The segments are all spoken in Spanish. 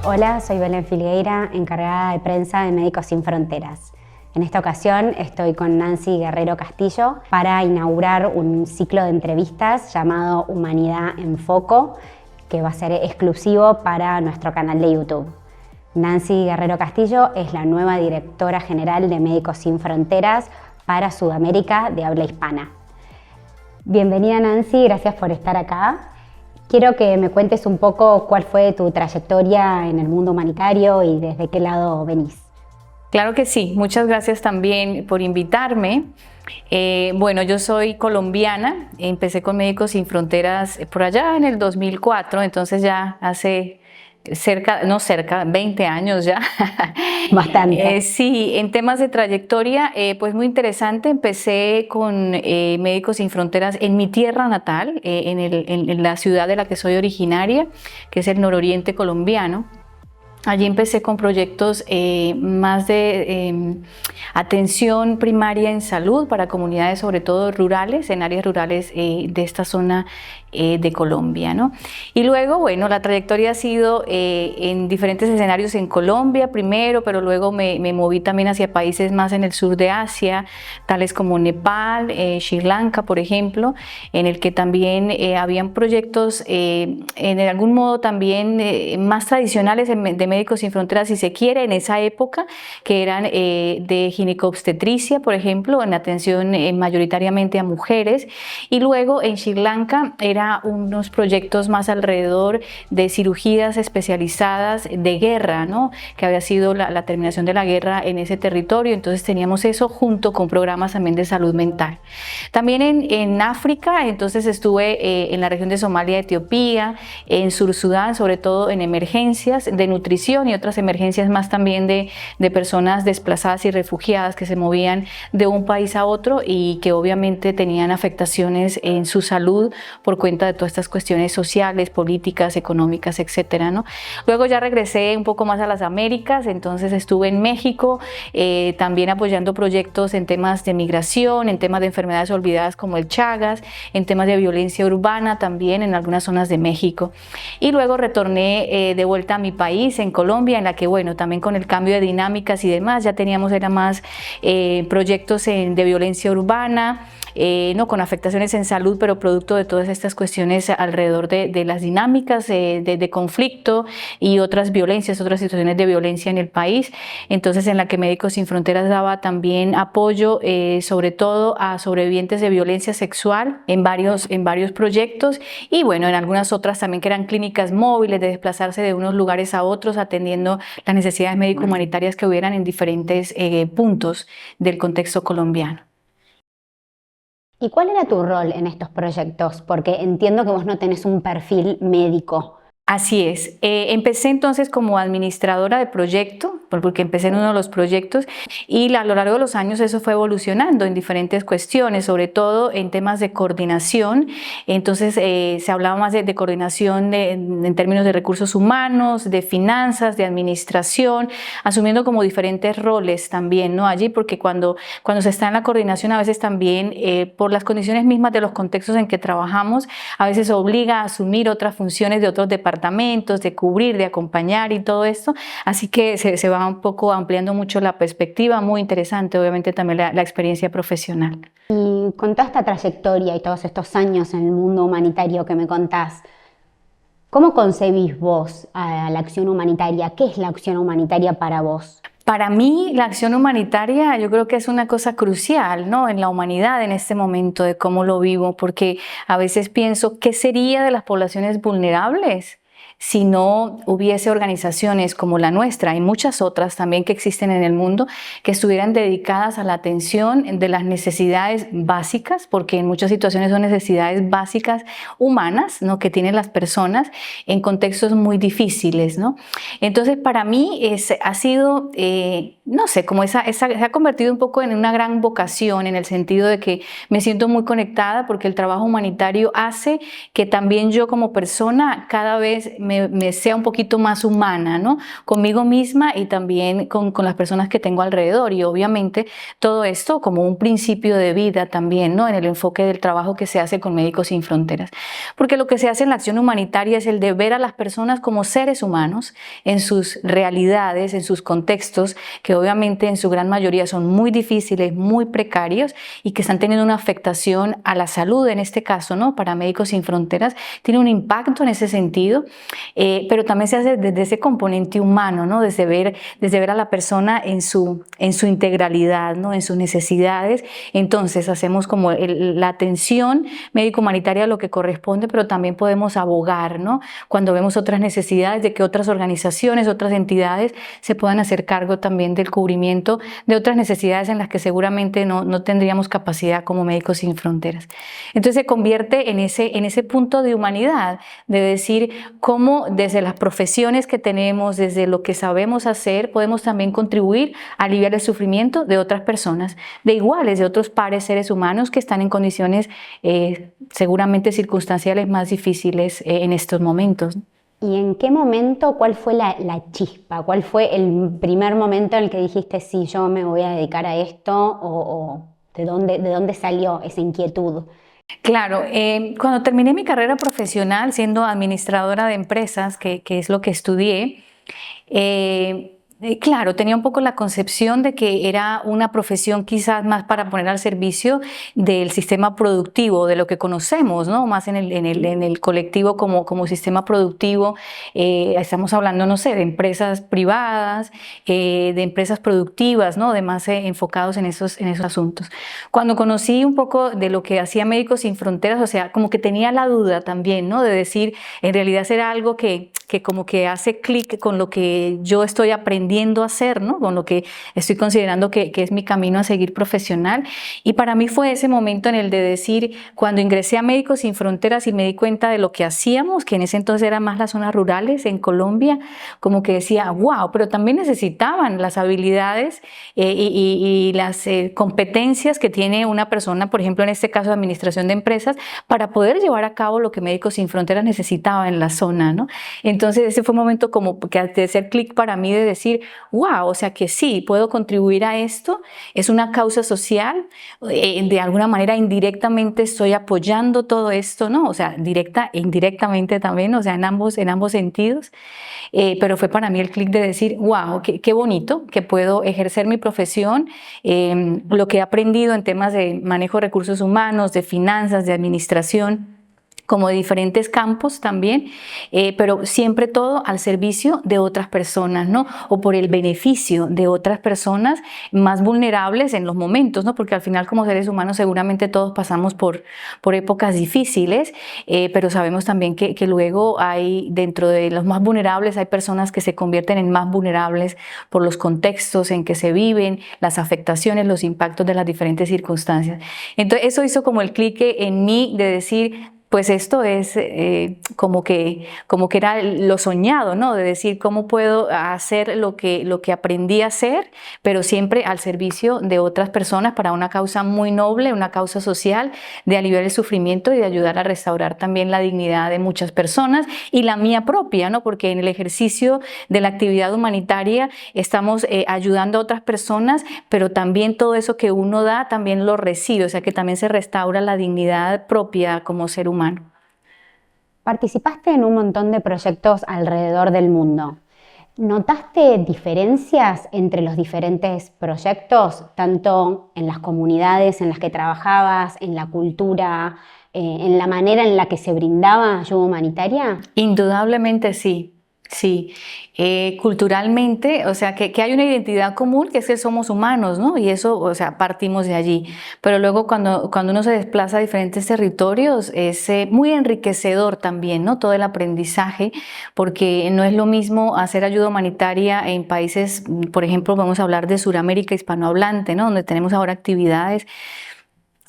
Hola, soy Belén Filgueira, encargada de prensa de Médicos Sin Fronteras. En esta ocasión estoy con Nancy Guerrero Castillo para inaugurar un ciclo de entrevistas llamado Humanidad en Foco, que va a ser exclusivo para nuestro canal de YouTube. Nancy Guerrero Castillo es la nueva directora general de Médicos Sin Fronteras para Sudamérica de habla hispana. Bienvenida, Nancy, gracias por estar acá. Quiero que me cuentes un poco cuál fue tu trayectoria en el mundo humanitario y desde qué lado venís. Claro que sí, muchas gracias también por invitarme. Bueno, yo soy colombiana, empecé con Médicos Sin Fronteras por allá en el 2004, entonces ya hace 20 años ya. Bastante. Sí, en temas de trayectoria, pues muy interesante. Empecé con Médicos Sin Fronteras en mi tierra natal, en la ciudad de la que soy originaria, que es el nororiente colombiano. Allí empecé con proyectos más de atención primaria en salud para comunidades, sobre todo rurales, en áreas rurales de esta zona de Colombia, ¿no? Y luego, bueno, la trayectoria ha sido en diferentes escenarios en Colombia primero, pero luego me moví también hacia países más en el sur de Asia, tales como Nepal, Sri Lanka, por ejemplo, en el que también habían proyectos en algún modo también más tradicionales de Médicos Sin Fronteras, si se quiere, en esa época, que eran de ginecobstetricia, por ejemplo, en atención mayoritariamente a mujeres, y luego en Sri Lanka era unos proyectos más alrededor de cirugías especializadas de guerra, ¿no? Que había sido la terminación de la guerra en ese territorio, entonces teníamos eso junto con programas también de salud mental. También en África, entonces estuve en la región de Somalia, Etiopía, en Sur Sudán, sobre todo en emergencias de nutrición y otras emergencias más también de personas desplazadas y refugiadas que se movían de un país a otro y que obviamente tenían afectaciones en su salud por cuenta de todas estas cuestiones sociales, políticas, económicas, etcétera, ¿no? Luego ya regresé un poco más a las Américas, entonces estuve en México también apoyando proyectos en temas de migración, en temas de enfermedades olvidadas como el Chagas, en temas de violencia urbana también en algunas zonas de México. Y luego retorné de vuelta a mi país, en Colombia, en la que, bueno, también con el cambio de dinámicas y demás, ya teníamos, era más proyectos de violencia urbana, no con afectaciones en salud, pero producto de todas estas cuestiones alrededor de las dinámicas de conflicto y otras violencias, otras situaciones de violencia en el país. Entonces, en la que Médicos Sin Fronteras daba también apoyo, sobre todo a sobrevivientes de violencia sexual en varios proyectos, y bueno, en algunas otras también que eran clínicas móviles de desplazarse de unos lugares a otros, atendiendo las necesidades médico-humanitarias que hubieran en diferentes puntos del contexto colombiano. ¿Y cuál era tu rol en estos proyectos? Porque entiendo que vos no tenés un perfil médico. Así es. Empecé entonces como administradora de proyecto, porque empecé en uno de los proyectos, y a lo largo de los años eso fue evolucionando en diferentes cuestiones, sobre todo en temas de coordinación. Entonces se hablaba más de coordinación en términos de recursos humanos, de finanzas, de administración, asumiendo como diferentes roles también, ¿no? Allí, porque cuando se está en la coordinación, a veces también por las condiciones mismas de los contextos en que trabajamos, a veces obliga a asumir otras funciones de otros departamentos, de cubrir, de acompañar y todo esto, así que se va un poco ampliando mucho la perspectiva, muy interesante obviamente también la experiencia profesional. Y con toda esta trayectoria y todos estos años en el mundo humanitario que me contás, ¿cómo concebís vos a la acción humanitaria? ¿Qué es la acción humanitaria para vos? Para mí, la acción humanitaria yo creo que es una cosa crucial, ¿no? En la humanidad en este momento de cómo lo vivo, porque a veces pienso, ¿qué sería de las poblaciones vulnerables si no hubiese organizaciones como la nuestra y muchas otras también que existen en el mundo que estuvieran dedicadas a la atención de las necesidades básicas, porque en muchas situaciones son necesidades básicas humanas, ¿no? Que tienen las personas en contextos muy difíciles, ¿no? Entonces, para mí ha sido no sé, como se ha convertido un poco en una gran vocación, en el sentido de que me siento muy conectada porque el trabajo humanitario hace que también yo como persona cada vez me sea un poquito más humana, ¿no? Conmigo misma y también con las personas que tengo alrededor. Y obviamente todo esto como un principio de vida también, ¿no? En el enfoque del trabajo que se hace con Médicos Sin Fronteras. Porque lo que se hace en la acción humanitaria es el de ver a las personas como seres humanos en sus realidades, en sus contextos, que obviamente en su gran mayoría son muy difíciles, muy precarios y que están teniendo una afectación a la salud, en este caso, ¿no? Para Médicos Sin Fronteras tiene un impacto en ese sentido, pero también se hace desde ese componente humano, ¿no? Desde ver a la persona en su integralidad, ¿no? En sus necesidades. Entonces hacemos como la atención médico-humanitaria a lo que corresponde, pero también podemos abogar, ¿no? Cuando vemos otras necesidades de que otras organizaciones, otras entidades se puedan hacer cargo también del cubrimiento de otras necesidades en las que seguramente no tendríamos capacidad como Médicos Sin Fronteras. Entonces se convierte en ese punto de humanidad, de decir cómo desde las profesiones que tenemos, desde lo que sabemos hacer, podemos también contribuir a aliviar el sufrimiento de otras personas, de iguales, de otros pares seres humanos que están en condiciones seguramente circunstanciales más difíciles en estos momentos. ¿Y en qué momento, cuál fue la chispa? ¿Cuál fue el primer momento en el que dijiste, sí, yo me voy a dedicar a esto? ¿O de dónde salió esa inquietud? Claro, cuando terminé mi carrera profesional siendo administradora de empresas, que es lo que estudié, claro, tenía un poco la concepción de que era una profesión quizás más para poner al servicio del sistema productivo, de lo que conocemos, ¿no? Más en el colectivo como sistema productivo. Estamos hablando, no sé, de empresas privadas, de empresas productivas, ¿no? Además enfocados en esos asuntos. Cuando conocí un poco de lo que hacía Médicos Sin Fronteras, o sea, como que tenía la duda también, ¿no? De decir, en realidad será algo que como que hace clic con lo que yo estoy aprendiendo a hacer, ¿no? Con lo que estoy considerando que es mi camino a seguir profesional. Y para mí fue ese momento en el de decir, cuando ingresé a Médicos Sin Fronteras y me di cuenta de lo que hacíamos, que en ese entonces eran más las zonas rurales en Colombia, como que decía, wow, pero también necesitaban las habilidades y las competencias que tiene una persona, por ejemplo, en este caso de administración de empresas, para poder llevar a cabo lo que Médicos Sin Fronteras necesitaba en la zona, ¿no? Entonces ese fue un momento como que de hacer clic para mí de decir, wow, o sea que sí, puedo contribuir a esto, es una causa social, de alguna manera indirectamente estoy apoyando todo esto, ¿no? O sea, directa e indirectamente también, o sea, en ambos sentidos, pero fue para mí el clic de decir, wow, qué bonito que puedo ejercer mi profesión, lo que he aprendido en temas de manejo de recursos humanos, de finanzas, de administración, como de diferentes campos también, pero siempre todo al servicio de otras personas, ¿no? O por el beneficio de otras personas más vulnerables en los momentos, ¿no? Porque al final como seres humanos seguramente todos pasamos por épocas difíciles, pero sabemos también que luego hay, dentro de los más vulnerables, hay personas que se convierten en más vulnerables por los contextos en que se viven, las afectaciones, los impactos de las diferentes circunstancias. Entonces eso hizo como el clic en mí de decir, pues esto es como que era lo soñado, ¿no? De decir cómo puedo hacer lo que aprendí a hacer, pero siempre al servicio de otras personas para una causa muy noble, una causa social, de aliviar el sufrimiento y de ayudar a restaurar también la dignidad de muchas personas y la mía propia, ¿no? Porque en el ejercicio de la actividad humanitaria estamos ayudando a otras personas, pero también todo eso que uno da también lo recibe, o sea que también se restaura la dignidad propia como ser humano. Participaste en un montón de proyectos alrededor del mundo. ¿Notaste diferencias entre los diferentes proyectos, tanto en las comunidades en las que trabajabas, en la cultura, en la manera en la que se brindaba ayuda humanitaria? Indudablemente sí. Sí, culturalmente, o sea, que hay una identidad común, que es que somos humanos, ¿no? Y eso, o sea, partimos de allí. Pero luego cuando uno se desplaza a diferentes territorios, es muy enriquecedor también, ¿no? Todo el aprendizaje, porque no es lo mismo hacer ayuda humanitaria en países, por ejemplo, vamos a hablar de Sudamérica hispanohablante, ¿no? Donde tenemos ahora actividades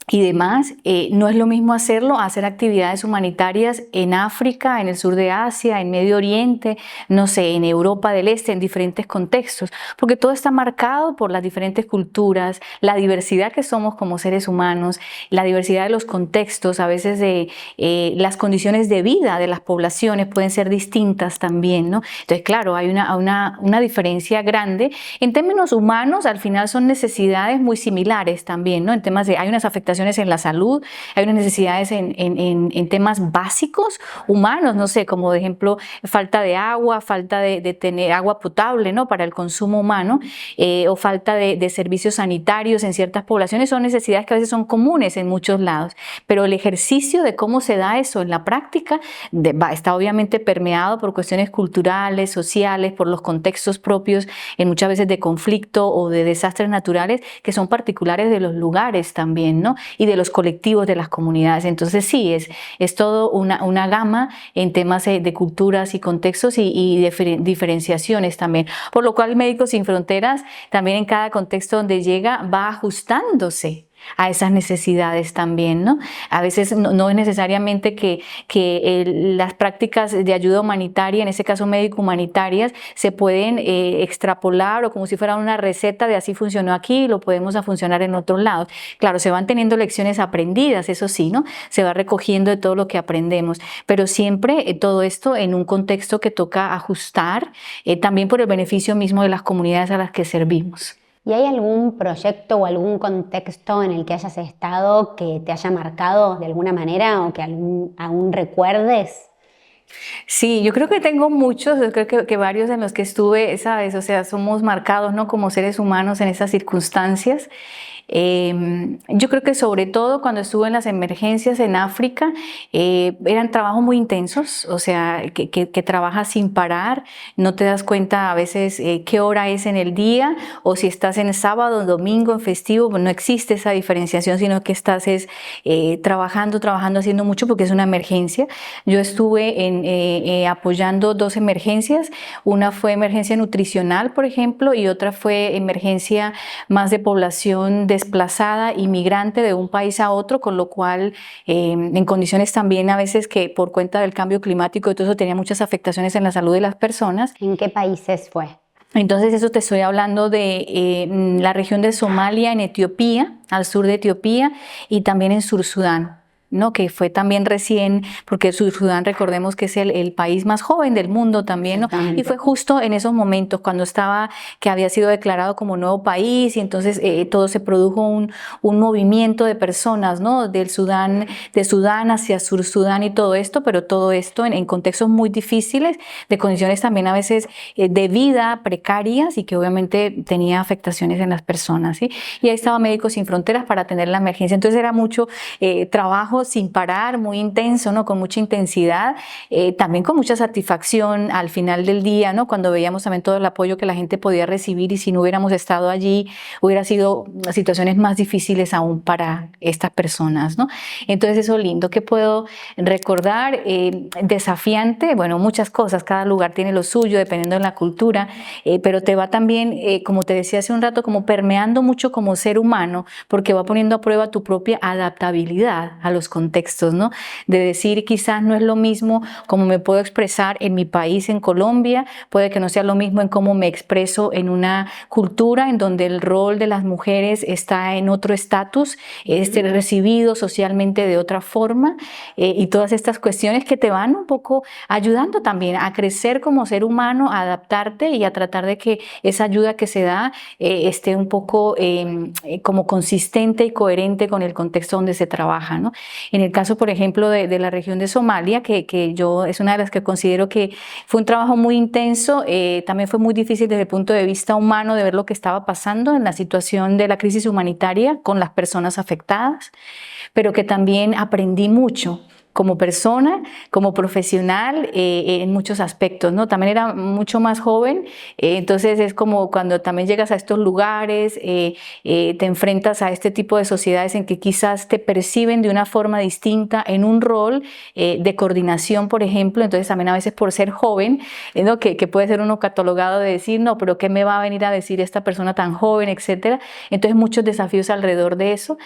y demás, no es lo mismo hacer actividades humanitarias en África, en el sur de Asia, en Medio Oriente, no sé, en Europa del Este, en diferentes contextos, porque todo está marcado por las diferentes culturas, la diversidad que somos como seres humanos, la diversidad de los contextos, a veces de las condiciones de vida de las poblaciones pueden ser distintas también, ¿no? Entonces, claro, hay una diferencia grande. En términos humanos, al final son necesidades muy similares también, ¿no? En temas de, hay unas afectaciones en la salud, hay unas necesidades en temas básicos humanos, no sé, como de ejemplo falta de agua, falta de tener agua potable, ¿no? Para el consumo humano, o falta de servicios sanitarios en ciertas poblaciones, son necesidades que a veces son comunes en muchos lados, pero el ejercicio de cómo se da eso en la práctica está obviamente permeado por cuestiones culturales, sociales, por los contextos propios, en muchas veces de conflicto o de desastres naturales que son particulares de los lugares también, ¿no? Y de los colectivos de las comunidades. Entonces sí, es todo una gama en temas de culturas y contextos y diferenciaciones también. Por lo cual Médicos Sin Fronteras también en cada contexto donde llega va ajustándose a esas necesidades también, ¿no? A veces no es necesariamente que las prácticas de ayuda humanitaria, en este caso médico-humanitarias, se pueden extrapolar o como si fuera una receta de así funcionó aquí, lo podemos a funcionar en otros lados. Claro, se van teniendo lecciones aprendidas, eso sí, ¿no? Se va recogiendo de todo lo que aprendemos, pero siempre todo esto en un contexto que toca ajustar, también por el beneficio mismo de las comunidades a las que servimos. ¿Y hay algún proyecto o algún contexto en el que hayas estado que te haya marcado de alguna manera o que aún recuerdes? Sí, yo creo que tengo muchos, yo creo que varios en los que estuve, ¿sabes? O sea, somos marcados, ¿no? Como seres humanos en esas circunstancias. Yo creo que sobre todo cuando estuve en las emergencias en África, eran trabajos muy intensos, o sea, que trabajas sin parar, no te das cuenta a veces qué hora es en el día o si estás en sábado, domingo, en festivo, pues no existe esa diferenciación, sino que estás trabajando, haciendo mucho porque es una emergencia. Yo estuve apoyando 2 emergencias, una fue emergencia nutricional, por ejemplo, y otra fue emergencia más de población desplazada, inmigrante de un país a otro, con lo cual en condiciones también a veces que por cuenta del cambio climático y todo eso tenía muchas afectaciones en la salud de las personas. ¿En qué países fue? Entonces eso te estoy hablando de la región de Somalia, en Etiopía, al sur de Etiopía y también en Sur Sudán, ¿no? Que fue también recién, porque Sur Sudán recordemos que es el país más joven del mundo también, ¿no? Y fue justo en esos momentos cuando que había sido declarado como nuevo país y entonces todo se produjo un movimiento de personas, ¿no? De Sudán hacia Sur Sudán y todo esto, pero todo esto en contextos muy difíciles, de condiciones también a veces de vida precarias y que obviamente tenía afectaciones en las personas, ¿sí? Y ahí estaba Médicos Sin Fronteras para atender la emergencia. Entonces era mucho trabajo sin parar, muy intenso, ¿no? Con mucha intensidad, también con mucha satisfacción al final del día, ¿no? Cuando veíamos también todo el apoyo que la gente podía recibir y si no hubiéramos estado allí, hubiera sido situaciones más difíciles aún para estas personas, ¿no? Entonces eso lindo que puedo recordar, desafiante, bueno, muchas cosas, cada lugar tiene lo suyo dependiendo de la cultura, pero te va también, como te decía hace un rato, como permeando mucho como ser humano, porque va poniendo a prueba tu propia adaptabilidad a los contextos, ¿no? De decir quizás no es lo mismo como me puedo expresar en mi país, en Colombia, puede que no sea lo mismo en cómo me expreso en una cultura en donde el rol de las mujeres está en otro estatus, recibido socialmente de otra forma, y todas estas cuestiones que te van un poco ayudando también a crecer como ser humano, a adaptarte y a tratar de que esa ayuda que se da esté un poco como consistente y coherente con el contexto donde se trabaja, ¿no? En el caso, por ejemplo, de la región de Somalia, que yo es una de las que considero que fue un trabajo muy intenso, también fue muy difícil desde el punto de vista humano de ver lo que estaba pasando en la situación de la crisis humanitaria con las personas afectadas, pero que también aprendí mucho como persona, como profesional, en muchos aspectos, ¿no? También era mucho más joven, entonces es como cuando también llegas a estos lugares, te enfrentas a este tipo de sociedades en que quizás te perciben de una forma distinta en un rol de coordinación, por ejemplo. Entonces también a veces por ser joven, ¿no? que puede ser uno catalogado de decir, no, pero ¿qué me va a venir a decir esta persona tan joven, etcétera? Entonces muchos desafíos alrededor de eso.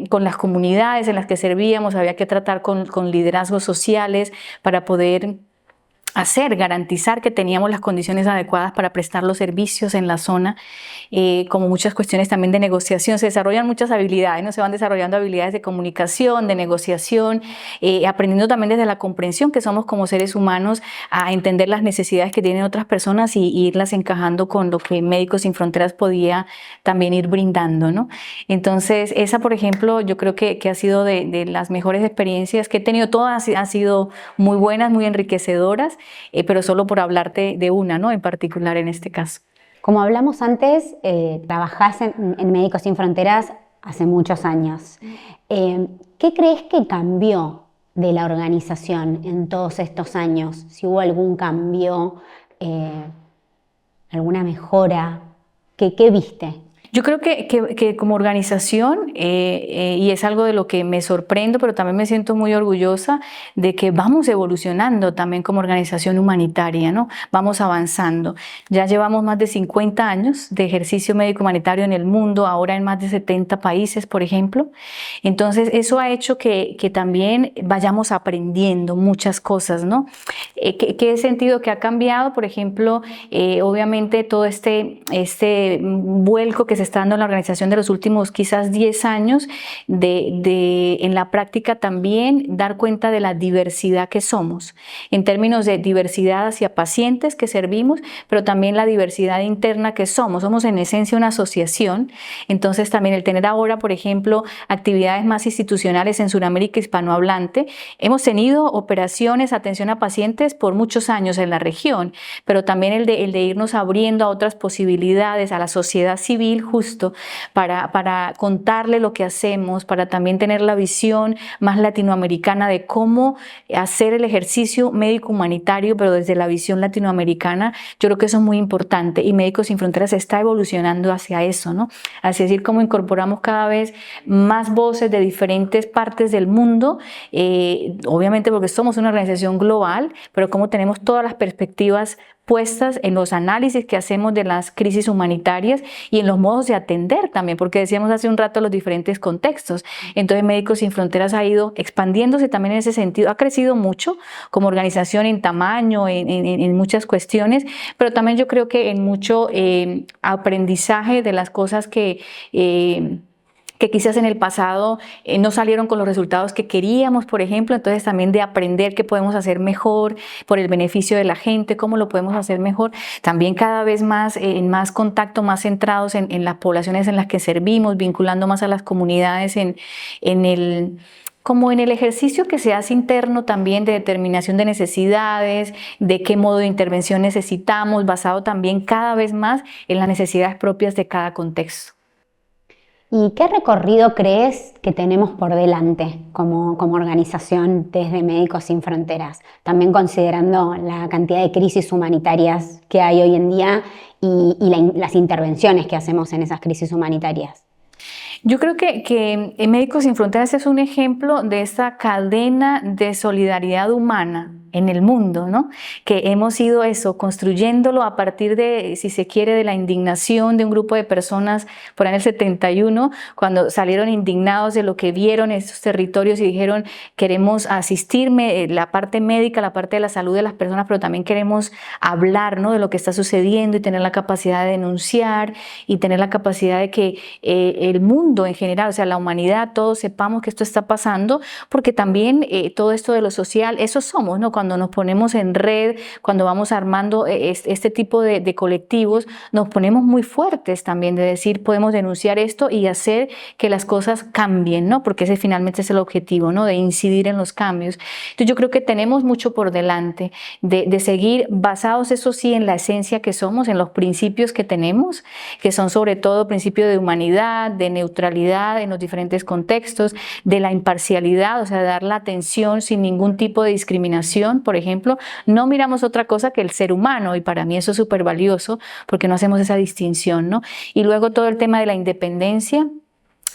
Con las comunidades en las que servíamos había que tratar con liderazgos sociales para poder garantizar que teníamos las condiciones adecuadas para prestar los servicios en la zona, como muchas cuestiones también de negociación. Se desarrollan muchas habilidades, ¿no? Se van desarrollando habilidades de comunicación, de negociación, aprendiendo también desde la comprensión que somos como seres humanos a entender las necesidades que tienen otras personas y irlas encajando con lo que Médicos Sin Fronteras podía también ir brindando, ¿no? Entonces, esa, por ejemplo, yo creo que ha sido de las mejores experiencias que he tenido. Todas han sido muy buenas, muy enriquecedoras, pero solo por hablarte de una, ¿no? En particular en este caso. Como hablamos antes, trabajás en Médicos Sin Fronteras hace muchos años. ¿Qué crees que cambió de la organización en todos estos años? Si hubo algún cambio, alguna mejora, ¿qué viste? Yo creo que como organización, y es algo de lo que me sorprendo, pero también me siento muy orgullosa de que vamos evolucionando también como organización humanitaria, ¿no? Vamos avanzando. Ya llevamos más de 50 años de ejercicio médico humanitario en el mundo, ahora en más de 70 países, por ejemplo. Entonces, eso ha hecho que también vayamos aprendiendo muchas cosas, ¿no? ¿Qué he sentido que ha cambiado? Por ejemplo, obviamente todo este vuelco que se está dando en la organización de los últimos quizás 10 años, en la práctica también dar cuenta de la diversidad que somos, en términos de diversidad hacia pacientes que servimos, pero también la diversidad interna que somos. Somos en esencia una asociación, entonces también el tener ahora, por ejemplo, actividades más institucionales en Sudamérica hispanohablante. Hemos tenido operaciones, atención a pacientes por muchos años en la región, pero también el de irnos abriendo a otras posibilidades, a la sociedad civil, justo para contarle lo que hacemos, para también tener la visión más latinoamericana de cómo hacer el ejercicio médico humanitario, pero desde la visión latinoamericana. Yo creo que eso es muy importante y Médicos Sin Fronteras está evolucionando hacia eso, ¿no? Así decir, cómo incorporamos cada vez más voces de diferentes partes del mundo, obviamente porque somos una organización global, pero cómo tenemos todas las perspectivas puestas en los análisis que hacemos de las crisis humanitarias y en los modos de atender también, porque decíamos hace un rato los diferentes contextos. Entonces Médicos Sin Fronteras ha ido expandiéndose también en ese sentido, ha crecido mucho como organización en tamaño, en muchas cuestiones, pero también yo creo que en mucho aprendizaje de las cosas que quizás en el pasado no salieron con los resultados que queríamos, por ejemplo. Entonces también de aprender qué podemos hacer mejor por el beneficio de la gente, cómo lo podemos hacer mejor. También cada vez más en más contacto, más centrados en las poblaciones en las que servimos, vinculando más a las comunidades como en el ejercicio que se hace interno también de determinación de necesidades, de qué modo de intervención necesitamos, basado también cada vez más en las necesidades propias de cada contexto. ¿Y qué recorrido crees que tenemos por delante como organización desde Médicos Sin Fronteras? También considerando la cantidad de crisis humanitarias que hay hoy en día y las intervenciones que hacemos en esas crisis humanitarias. Yo creo que Médicos Sin Fronteras es un ejemplo de esa cadena de solidaridad humana en el mundo, ¿no? Que hemos ido construyéndolo a partir de, si se quiere, de la indignación de un grupo de personas por ahí en el 71, cuando salieron indignados de lo que vieron en esos territorios y dijeron, queremos asistirme, la parte médica, la parte de la salud de las personas, pero también queremos hablar, ¿no? De lo que está sucediendo y tener la capacidad de denunciar y tener la capacidad de que el mundo en general, o sea, la humanidad, todos sepamos que esto está pasando, porque también todo esto de lo social, eso somos, ¿no? cuando nos ponemos en red, cuando vamos armando este tipo de colectivos, nos ponemos muy fuertes también de decir, podemos denunciar esto y hacer que las cosas cambien, ¿no? Porque ese finalmente es el objetivo, ¿no? De incidir en los cambios. Entonces yo creo que tenemos mucho por delante de seguir basados, eso sí, en la esencia que somos, en los principios que tenemos, que son sobre todo principios de humanidad, de neutralidad en los diferentes contextos, de la imparcialidad, o sea, de dar la atención sin ningún tipo de discriminación, por ejemplo. No miramos otra cosa que el ser humano, y para mí eso es súper valioso porque no hacemos esa distinción, ¿no? Y luego todo el tema de la independencia,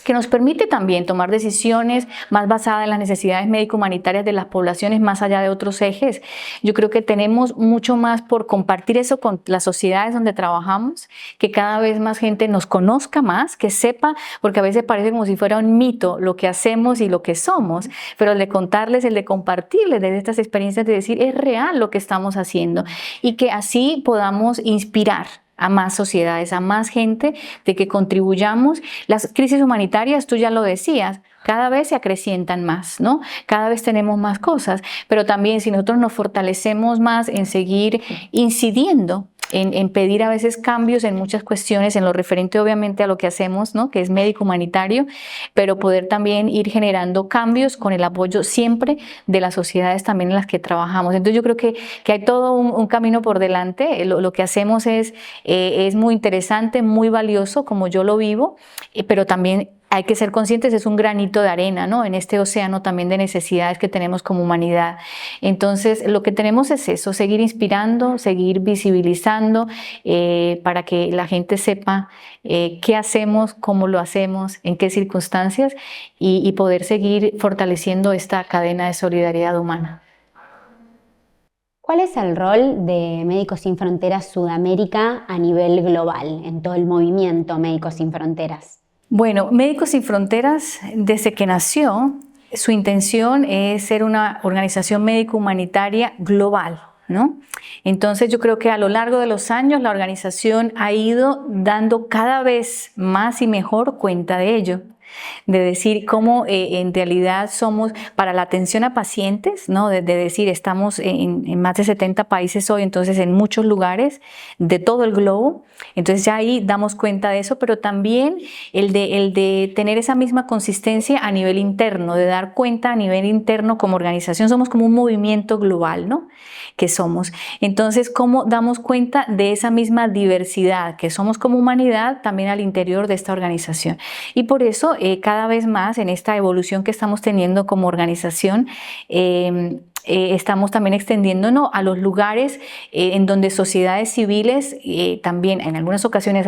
que nos permite también tomar decisiones más basadas en las necesidades médico-humanitarias de las poblaciones más allá de otros ejes. Yo creo que tenemos mucho más por compartir eso con las sociedades donde trabajamos, que cada vez más gente nos conozca más, que sepa, porque a veces parece como si fuera un mito lo que hacemos y lo que somos, pero el de contarles, el de compartirles de estas experiencias, de decir es real lo que estamos haciendo y que así podamos inspirar a más sociedades, a más gente, de que contribuyamos. Las crisis humanitarias, tú ya lo decías, cada vez se acrecientan más, ¿no? Cada vez tenemos más cosas, pero también si nosotros nos fortalecemos más en seguir incidiendo, en pedir a veces cambios en muchas cuestiones, en lo referente obviamente a lo que hacemos, ¿no? Que es médico humanitario, pero poder también ir generando cambios con el apoyo siempre de las sociedades también en las que trabajamos. Entonces yo creo que hay todo un camino por delante. Lo que hacemos es muy interesante, muy valioso, como yo lo vivo, pero también hay que ser conscientes, es un granito de arena, ¿no? En este océano también de necesidades que tenemos como humanidad. Entonces, lo que tenemos es eso, seguir inspirando, seguir visibilizando para que la gente sepa qué hacemos, cómo lo hacemos, en qué circunstancias y poder seguir fortaleciendo esta cadena de solidaridad humana. ¿Cuál es el rol de Médicos Sin Fronteras Sudamérica a nivel global, en todo el movimiento Médicos Sin Fronteras? Bueno, Médicos Sin Fronteras, desde que nació, su intención es ser una organización médico-humanitaria global, ¿no? Entonces yo creo que a lo largo de los años la organización ha ido dando cada vez más y mejor cuenta de ello, de decir cómo en realidad somos para la atención a pacientes, ¿no? De decir estamos en más de 70 países hoy, entonces en muchos lugares de todo el globo, entonces ya ahí damos cuenta de eso, pero también el de tener esa misma consistencia a nivel interno, de dar cuenta a nivel interno como organización, somos como un movimiento global, ¿no? Que somos. Entonces, ¿cómo damos cuenta de esa misma diversidad que somos como humanidad también al interior de esta organización? Y por eso, cada vez más en esta evolución que estamos teniendo como organización, estamos también extendiéndonos a los lugares en donde sociedades civiles también en algunas ocasiones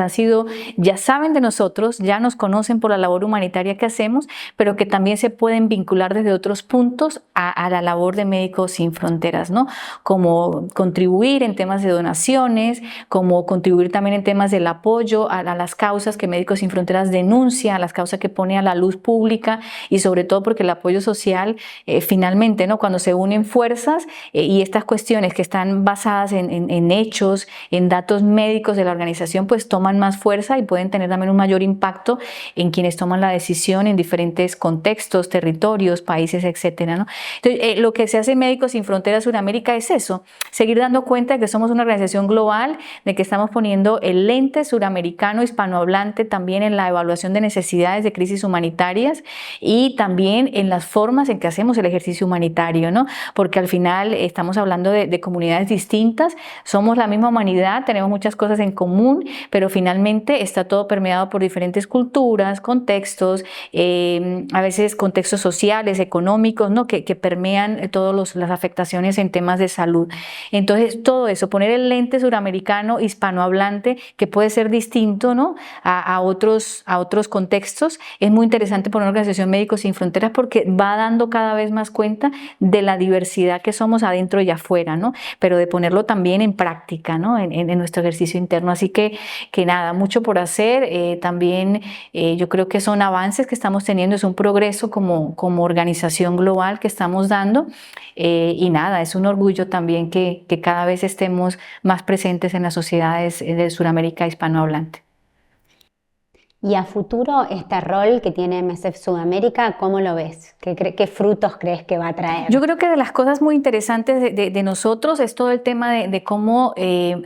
ya saben de nosotros, ya nos conocen por la labor humanitaria que hacemos, pero que también se pueden vincular desde otros puntos a la labor de Médicos Sin Fronteras, ¿no? Como contribuir en temas de donaciones, como contribuir también en temas del apoyo a las causas que Médicos Sin Fronteras denuncia, a las causas que pone a la luz pública y sobre todo porque el apoyo social finalmente, ¿no? Cuando se unen fuerzas y estas cuestiones que están basadas en hechos, en datos médicos de la organización, pues toman más fuerza y pueden tener también un mayor impacto en quienes toman la decisión en diferentes contextos, territorios, países, etcétera, ¿no? Entonces, lo que se hace en Médicos Sin Fronteras Sudamérica es eso, seguir dando cuenta de que somos una organización global, de que estamos poniendo el lente suramericano hispanohablante también en la evaluación de necesidades de crisis humanitarias y también en las formas en que hacemos el ejercicio humanitario, ¿no? Porque al final estamos hablando de comunidades distintas, somos la misma humanidad, tenemos muchas cosas en común, pero finalmente está todo permeado por diferentes culturas, contextos, a veces contextos sociales, económicos, ¿no? que permean todas las afectaciones en temas de salud. Entonces, todo eso, poner el lente suramericano hispanohablante, que puede ser distinto, ¿no? a otros contextos, es muy interesante por una organización Médicos Sin Fronteras porque va dando cada vez más cuenta de la diversidad que somos adentro y afuera, ¿no? Pero de ponerlo también en práctica, ¿no? En nuestro ejercicio interno. Así que nada, mucho por hacer. También yo creo que son avances que estamos teniendo, es un progreso como organización global que estamos dando. Y nada, es un orgullo también que cada vez estemos más presentes en las sociedades de Sudamérica hispanohablante. Y a futuro, este rol que tiene MSF Sudamérica, ¿cómo lo ves? ¿Qué frutos crees que va a traer? Yo creo que de las cosas muy interesantes de nosotros es todo el tema de cómo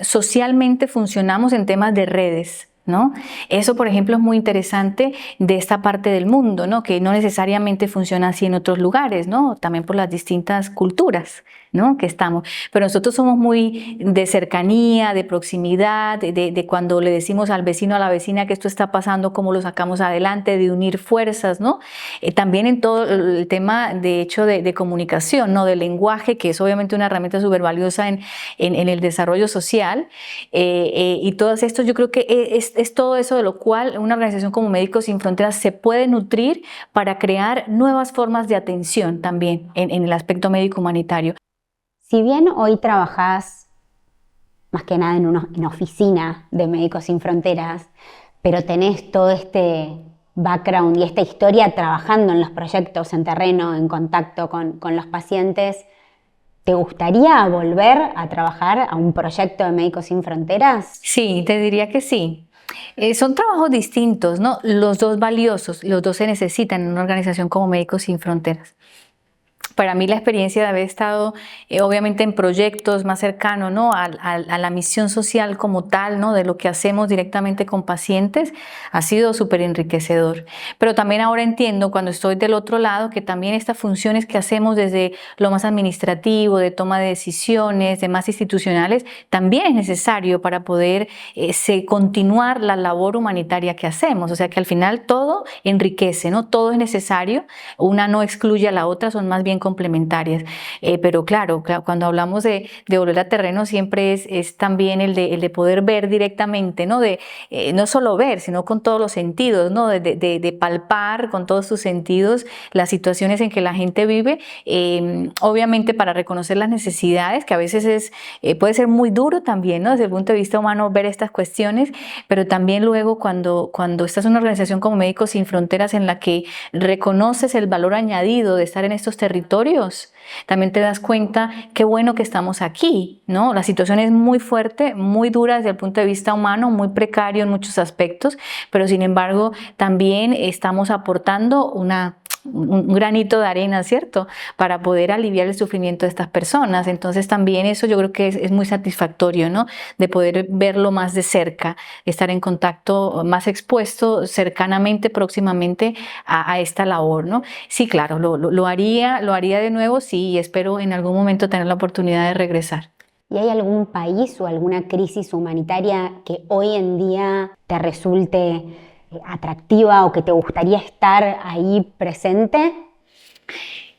socialmente funcionamos en temas de redes, ¿no? Eso, por ejemplo, es muy interesante de esta parte del mundo, ¿no? Que no necesariamente funciona así en otros lugares, ¿no? También por las distintas culturas, ¿no? Que estamos. Pero nosotros somos muy de cercanía, de proximidad, de cuando le decimos al vecino, a la vecina que esto está pasando, cómo lo sacamos adelante, de unir fuerzas, ¿no? También en todo el tema, de hecho, de comunicación, ¿no? Del lenguaje, que es obviamente una herramienta súper valiosa en el desarrollo social. Y todo esto, yo creo que es todo eso de lo cual una organización como Médicos Sin Fronteras se puede nutrir para crear nuevas formas de atención también en el aspecto médico humanitario. Si bien hoy trabajás más que nada en oficina de Médicos Sin Fronteras, pero tenés todo este background y esta historia trabajando en los proyectos en terreno, en contacto con los pacientes, ¿te gustaría volver a trabajar a un proyecto de Médicos Sin Fronteras? Sí, te diría que sí. Son trabajos distintos, ¿no? Los dos valiosos, los dos se necesitan en una organización como Médicos Sin Fronteras. Para mí la experiencia de haber estado obviamente en proyectos más cercanos, ¿no? a la misión social como tal, ¿no? De lo que hacemos directamente con pacientes, ha sido súper enriquecedor. Pero también ahora entiendo, cuando estoy del otro lado, que también estas funciones que hacemos desde lo más administrativo, de toma de decisiones, de más institucionales, también es necesario para poder continuar la labor humanitaria que hacemos. O sea que al final todo enriquece, ¿no? Todo es necesario, una no excluye a la otra, son más bien complementarias. Pero claro, cuando hablamos de volver a terreno siempre es también el de poder ver directamente, ¿no? No solo ver, sino con todos los sentidos, ¿no? De palpar con todos sus sentidos las situaciones en que la gente vive, obviamente para reconocer las necesidades, que a veces puede ser muy duro también, ¿no? Desde el punto de vista humano ver estas cuestiones, pero también luego cuando estás en una organización como Médicos Sin Fronteras en la que reconoces el valor añadido de estar en estos territorios, también te das cuenta qué bueno que estamos aquí, ¿no? La situación es muy fuerte, muy dura desde el punto de vista humano, muy precario en muchos aspectos, pero sin embargo también estamos aportando un granito de arena, ¿cierto? Para poder aliviar el sufrimiento de estas personas. Entonces también eso yo creo que es muy satisfactorio, ¿no? De poder verlo más de cerca, estar en contacto más expuesto cercanamente, próximamente a esta labor, ¿no? Sí, claro, lo haría de nuevo, sí, y espero en algún momento tener la oportunidad de regresar. ¿Y hay algún país o alguna crisis humanitaria que hoy en día te resulte atractiva o que te gustaría estar ahí presente?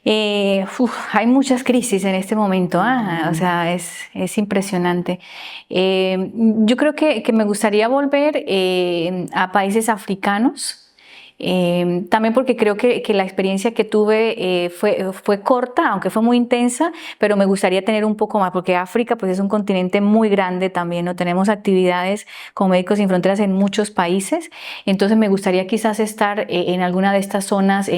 Hay muchas crisis en este momento, o sea, es impresionante. Yo creo que me gustaría volver a países africanos. También porque creo que la experiencia que tuve fue corta, aunque fue muy intensa, pero me gustaría tener un poco más, porque África pues es un continente muy grande también, ¿no? Tenemos actividades como Médicos Sin Fronteras en muchos países, entonces me gustaría quizás estar en alguna de estas zonas,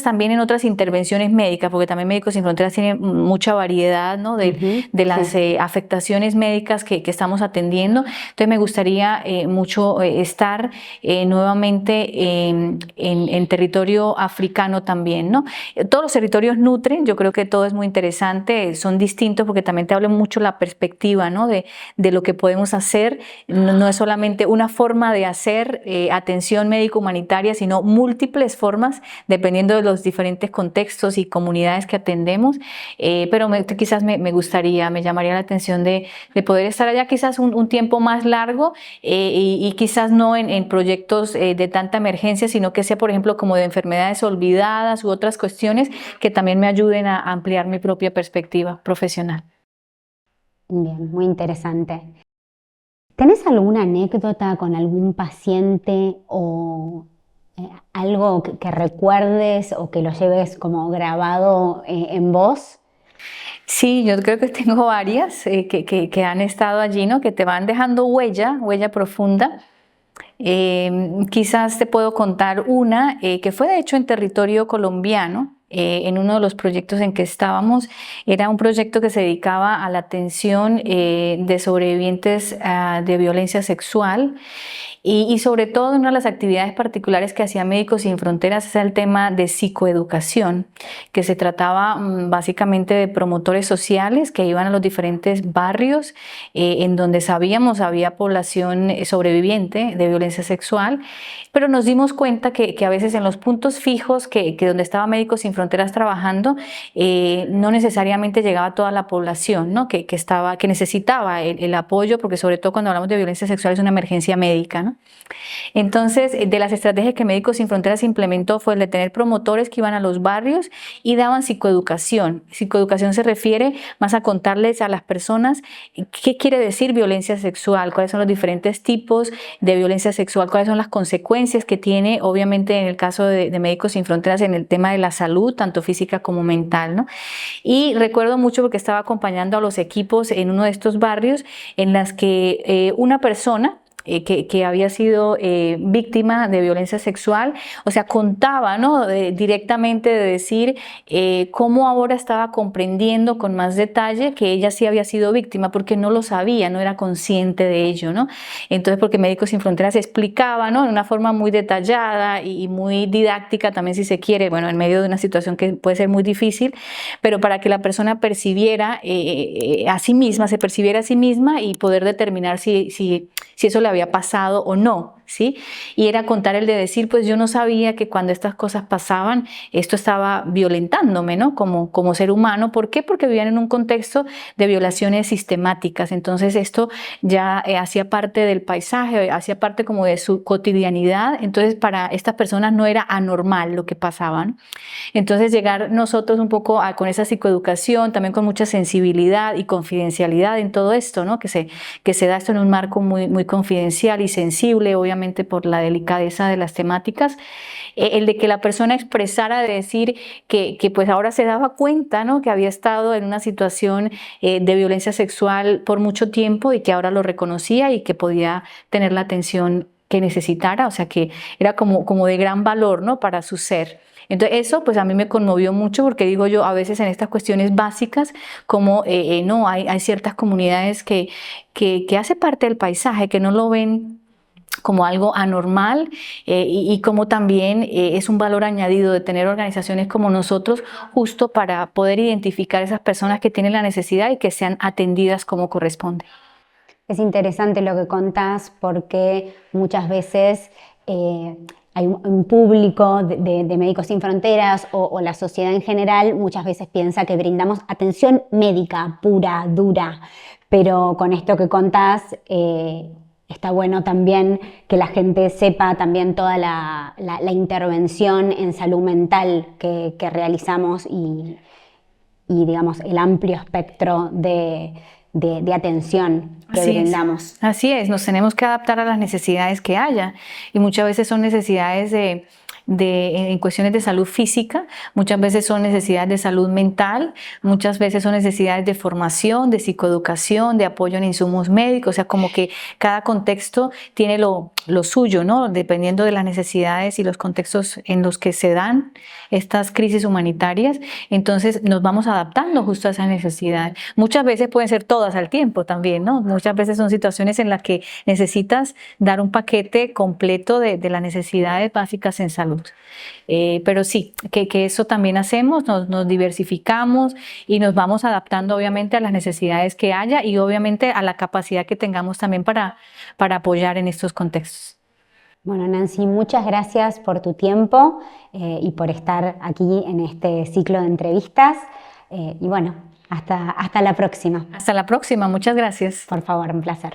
también en otras intervenciones médicas, porque también Médicos Sin Fronteras tiene mucha variedad, ¿no? de las afectaciones médicas que estamos atendiendo, entonces me gustaría mucho estar nuevamente en territorio africano también, ¿no? Todos los territorios nutren, yo creo que todo es muy interesante, son distintos porque también te habla mucho la perspectiva, ¿no? de lo que podemos hacer, no es solamente una forma de hacer atención médico-humanitaria, sino múltiples formas dependiendo de los diferentes contextos y comunidades que atendemos, pero quizás me llamaría la atención de poder estar allá quizás un tiempo más largo y quizás no en proyectos de tanta emergencia, sino que sea, por ejemplo, como de enfermedades olvidadas u otras cuestiones que también me ayuden a ampliar mi propia perspectiva profesional. Bien, muy interesante. ¿Tenés alguna anécdota con algún paciente o algo que recuerdes o que lo lleves como grabado en vos? Sí, yo creo que tengo varias que han estado allí, ¿no? Que te van dejando huella profunda. Quizás te puedo contar una que fue de hecho en territorio colombiano. en uno de los proyectos en que estábamos. Era un proyecto que se dedicaba a la atención de sobrevivientes de violencia sexual. Y sobre todo, una de las actividades particulares que hacía Médicos Sin Fronteras es el tema de psicoeducación, que se trataba básicamente de promotores sociales que iban a los diferentes barrios en donde sabíamos había población sobreviviente de violencia sexual, pero nos dimos cuenta que a veces en los puntos fijos que donde estaba Médicos Sin Fronteras trabajando, no necesariamente llegaba toda la población, ¿no? que necesitaba el apoyo, porque sobre todo cuando hablamos de violencia sexual es una emergencia médica, ¿no? Entonces, de las estrategias que Médicos Sin Fronteras implementó fue el de tener promotores que iban a los barrios y daban psicoeducación. Psicoeducación se refiere más a contarles a las personas qué quiere decir violencia sexual, cuáles son los diferentes tipos de violencia sexual, cuáles son las consecuencias que tiene, obviamente en el caso de Médicos Sin Fronteras, en el tema de la salud, tanto física como mental, ¿no? Y recuerdo mucho porque estaba acompañando a los equipos en uno de estos barrios en las que una persona que había sido víctima de violencia sexual, o sea, contaba, ¿no? Directamente de decir cómo ahora estaba comprendiendo con más detalle que ella sí había sido víctima, porque no lo sabía, no era consciente de ello, ¿no? Entonces, porque Médicos Sin Fronteras explicaba, ¿no? De una forma muy detallada y muy didáctica también, si se quiere, bueno, en medio de una situación que puede ser muy difícil, pero para que la persona percibiera a sí misma, se percibiera a sí misma y poder determinar si eso le había pasado o no, ¿sí? Y era contar el de decir, pues yo no sabía que cuando estas cosas pasaban, esto estaba violentándome, ¿no? Como ser humano. ¿Por qué? Porque vivían en un contexto de violaciones sistemáticas. Entonces esto ya hacía parte del paisaje, hacía parte como de su cotidianidad. Entonces para estas personas no era anormal lo que pasaba, ¿no? Entonces llegar nosotros un poco con esa psicoeducación, también con mucha sensibilidad y confidencialidad en todo esto, ¿no? Que se da esto en un marco muy confidencial y sensible, obviamente por la delicadeza de las temáticas, el de que la persona expresara, de decir que pues ahora se daba cuenta, ¿no? Que había estado en una situación de violencia sexual por mucho tiempo y que ahora lo reconocía y que podía tener la atención que necesitara, o sea que era como de gran valor, ¿no? Para su ser. Entonces eso pues a mí me conmovió mucho, porque digo yo, a veces en estas cuestiones básicas, como no, hay ciertas comunidades que hace parte del paisaje, que no lo ven como algo anormal, y como también es un valor añadido de tener organizaciones como nosotros, justo para poder identificar a esas personas que tienen la necesidad y que sean atendidas como corresponde. Es interesante lo que contás, porque muchas veces hay un público de Médicos Sin Fronteras o la sociedad en general muchas veces piensa que brindamos atención médica pura, dura, pero con esto que contás está bueno también que la gente sepa también toda la intervención en salud mental que realizamos y digamos el amplio espectro de atención que brindamos. Así es, nos tenemos que adaptar a las necesidades que haya, y muchas veces son necesidades en cuestiones de salud física, muchas veces son necesidades de salud mental, muchas veces son necesidades de formación, de psicoeducación, de apoyo en insumos médicos, o sea, como que cada contexto tiene lo suyo, ¿no? Dependiendo de las necesidades y los contextos en los que se dan estas crisis humanitarias, entonces nos vamos adaptando justo a esas necesidades. Muchas veces pueden ser todas al tiempo también, ¿no? Muchas veces son situaciones en las que necesitas dar un paquete completo de las necesidades básicas en salud. Pero sí, que eso también hacemos, nos diversificamos y nos vamos adaptando obviamente a las necesidades que haya y obviamente a la capacidad que tengamos también para apoyar en estos contextos. Bueno, Nancy, muchas gracias por tu tiempo y por estar aquí en este ciclo de entrevistas. Y bueno, hasta la próxima. Hasta la próxima, muchas gracias. Por favor, un placer.